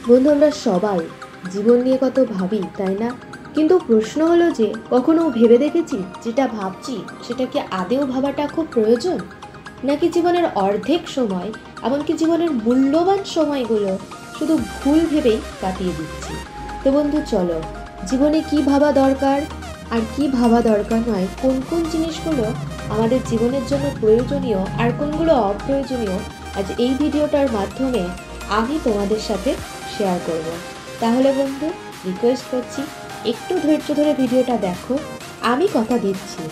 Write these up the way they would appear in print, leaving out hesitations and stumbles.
বন্ধু, আমরা সবাই জীবন নিয়ে কত ভাবি, তাই না? কিন্তু প্রশ্ন হলো যে কখনো ভেবে দেখেছি যেটা ভাবছি সেটা কি আদেও ভাবাটা খুব প্রয়োজন, নাকি জীবনের অর্ধেক সময়, এমনকি জীবনের মূল্যবান সময়গুলো শুধু ভুল ভেবেই কাটিয়ে দিচ্ছি। তো বন্ধু, চলো জীবনে কি ভাবা দরকার আর কি ভাবা দরকার নয়, কোন কোন জিনিসগুলো আমাদের জীবনের জন্য প্রয়োজনীয় আর কোনগুলো অপ্রয়োজনীয়, আজ এই ভিডিওটার মাধ্যমে আমি তোমাদের সাথে শেয়ার করব। তাহলে বন্ধু, রিকোয়েস্ট করছি একটু ধৈর্য ধরে ভিডিওটা দেখো। আমি কথা দিচ্ছি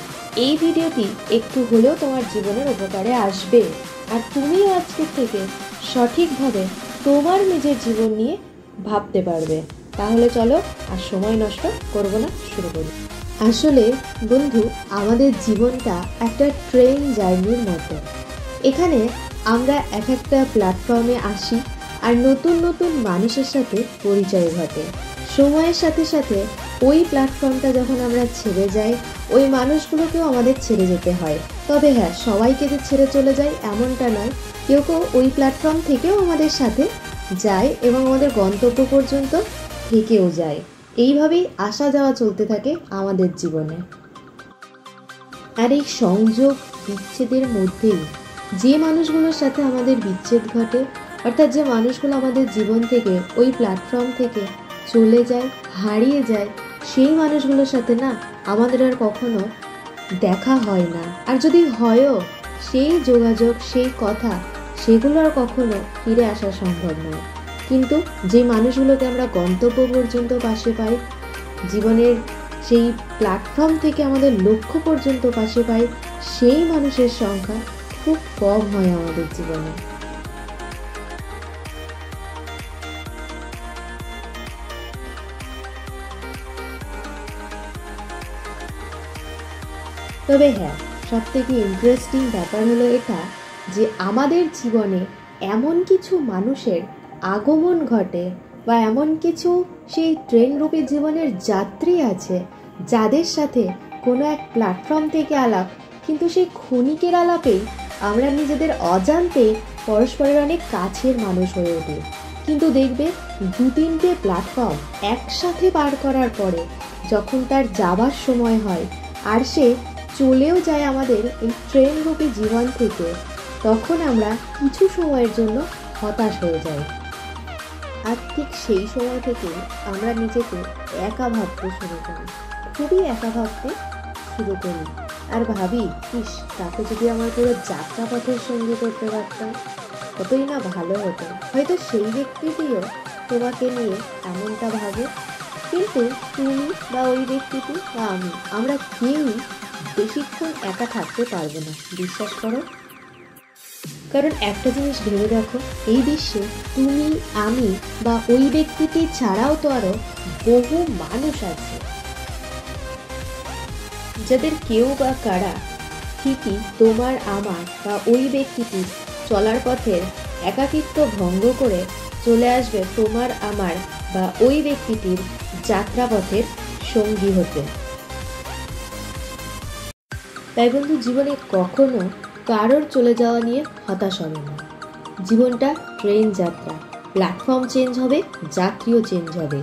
এই ভিডিওটি একটু হলেও তোমার জীবনের উপকারে আসবে, আর তুমিও আজকের থেকে সঠিকভাবে তোমার নিজের জীবন নিয়ে ভাবতে পারবে। তাহলে চলো আর সময় নষ্ট করব না, শুরু করি। আসলে বন্ধু, আমাদের জীবনটা একটা ট্রেন জার্নির মতো। এখানে আমরা এক একটা প্ল্যাটফর্মে আসি আর নতুন নতুন মানুষের সাথে পরিচয় ঘটে। সময়ের সাথে সাথে ওই প্ল্যাটফর্মটা যখন আমরা ছেড়ে যাই, ওই মানুষগুলোকেও আমাদের ছেড়ে যেতে হয়। তবে হ্যাঁ, সবাইকে যে ছেড়ে চলে যায় এমনটা নয়, কেউ কেউ ওই প্ল্যাটফর্ম থেকেও আমাদের সাথে যায় এবং আমাদের গন্তব্য পর্যন্ত থেকেও যায়। এইভাবেই আসা যাওয়া চলতে থাকে আমাদের জীবনে। আর এই সংযোগ বিচ্ছেদের মধ্যেই যে মানুষগুলোর সাথে আমাদের বিচ্ছেদ ঘটে, অর্থাৎ যে মানুষগুলো আমাদের জীবন থেকে ওই প্ল্যাটফর্ম থেকে চলে যায়, হারিয়ে যায়, সেই মানুষগুলোর সাথে না আমাদের আর কখনো দেখা হয় না। আর যদি হয়ও, সেই যোগাযোগ, সেই কথা, সেগুলো আর কখনো ফিরে আসা সম্ভব নয়। কিন্তু যে মানুষগুলোকে আমরা গন্তব্য পর্যন্ত পাশে পাই, জীবনের সেই প্ল্যাটফর্ম থেকে আমাদের লক্ষ্য পর্যন্ত পাশে পাই, সেই মানুষের সংখ্যা খুব কম হয় আমাদের জীবনে। তবে হ্যাঁ, সব থেকে ইন্টারেস্টিং ব্যাপার হলো এটা যে আমাদের জীবনে এমন কিছু মানুষের আগমন ঘটে বা এমন কিছু সেই ট্রেনরূপী জীবনের যাত্রী আছে যাদের সাথে কোনো এক প্ল্যাটফর্ম থেকে আলাপ, কিন্তু সেই ক্ষণিকের আলাপেই আমরা নিজেদের অজান্তেই পরস্পরের অনেক কাছের মানুষ হয়ে উঠি। কিন্তু দেখবে, 2-3টে প্ল্যাটফর্ম একসাথে পার করার পরে যখন তার যাবার সময় হয় আর সে চলেও যায় আমাদের এই ট্রেনরূপী জীবন থেকে, তখন আমরা কিছু সময়ের জন্য হতাশ হয়ে যাই। আর ঠিক সেই সময় থেকে আমরা নিজেকে একা ভাবতে শুরু করি, খুবই একা ভাবতে শুরু করি। আর ভাবি, ইস, তাকে যদি আমার পুরো যাত্রাপথের সঙ্গী করতে পারতাম, কতই না ভালো হতো। হয়তো সেই ব্যক্তিটিও তোমাকে নিয়ে এমনটা ভাবে, কিন্তু তুমি বা ওই ব্যক্তিটি বা আমরা কেউই বেশিক্ষণ একা থাকতে পারবো না, বিশ্বাস করো। কারণ একটা জিনিস ভেবে দেখো, এই বিশ্বে তুমি, আমি বা ওই ব্যক্তিটি ছাড়াও তো আরো বহু মানুষ আছে, যাদের কেউ বা কারা ঠিকই তোমার, আমার বা ওই ব্যক্তিটির চলার পথের একাকিত্ব ভঙ্গ করে চলে আসবে তোমার, আমার বা ওই ব্যক্তিটির যাত্রাপথের সঙ্গী হতে। তাই বন্ধু, জীবনে কখনো কারোর চলে যাওয়া নিয়ে হতাশ হবে না। জীবনটা ট্রেন যাত্রা, প্ল্যাটফর্ম চেঞ্জ হবে, যাত্রীও চেঞ্জ হবে।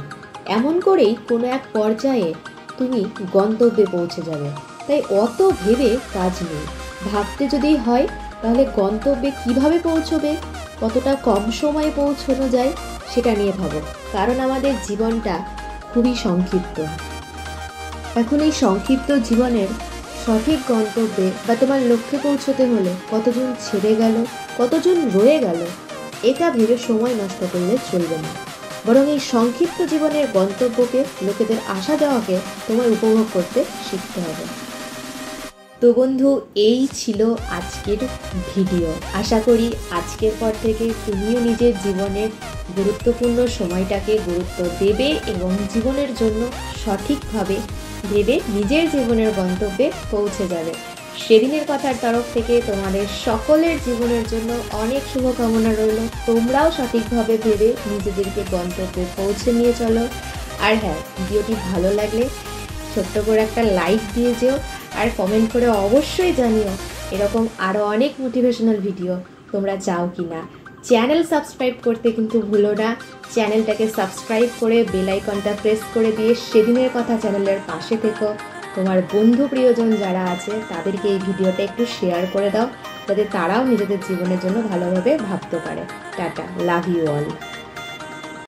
এমন করেই কোনো এক পর্যায়ে তুমি গন্তব্যে পৌঁছে যাবে। তাই অত ভেবে কাজ নেই। ভাবতে যদি হয় তাহলে গন্তব্যে কিভাবে পৌঁছবে, কতটা কম সময়ে পৌঁছানো যায় সেটা নিয়ে ভাবো। কারণ আমাদের জীবনটা খুবই সংক্ষিপ্ত। এখন এই সংক্ষিপ্ত জীবনের সঠিক গন্তব্যে বা তোমার লক্ষ্যে পৌঁছতে হলে কতজন ছেড়ে গেল, কতজন রয়ে গেল, এটা ভেবে সময় নষ্ট করলে চলবে না। বরং এই সংক্ষিপ্ত জীবনের গন্তব্যকে, লোকেদের আশা দেওয়াকে তোমার উপভোগ করতে শিখতে হবে। তো বন্ধু, এই ছিল আজকের ভিডিও। আশা করি আজকের পর থেকে তুমিও নিজের জীবনের গুরুত্বপূর্ণ সময়টাকে গুরুত্ব দেবে এবং জীবনের জন্য সঠিকভাবে ভেবে নিজের জীবনের গন্তব্যে পৌঁছে যাবে। সেদিনের কথার তরফ থেকে তোমাদের সকলের জীবনের জন্য অনেক শুভকামনা রইল। তোমরাও সঠিকভাবে ভেবে নিজেদেরকে গন্তব্যে পৌঁছে নিয়ে চলো। আর হ্যাঁ, ভিডিওটি ভালো লাগলে ছোট্ট করে একটা লাইক দিয়ে যেও, আর কমেন্ট করে অবশ্যই জানিও এরকম আরও অনেক মোটিভেশনাল ভিডিও তোমরা চাও কি না। চ্যানেল সাবস্ক্রাইব করতে কিন্তু ভুলো না। চ্যানেলটাকে সাবস্ক্রাইব করে বেল আইকনটা প্রেস করে দিয়ে সেদিনের কথা চ্যানেলের পাশে থেকো। তোমার বন্ধু প্রিয়জন যারা আছে তাদেরকে এই ভিডিওটা একটু শেয়ার করে দাও, যাতে তারাও নিজেদের জীবনের জন্য ভালোভাবে ভাবতে পারে। Tata, love you all.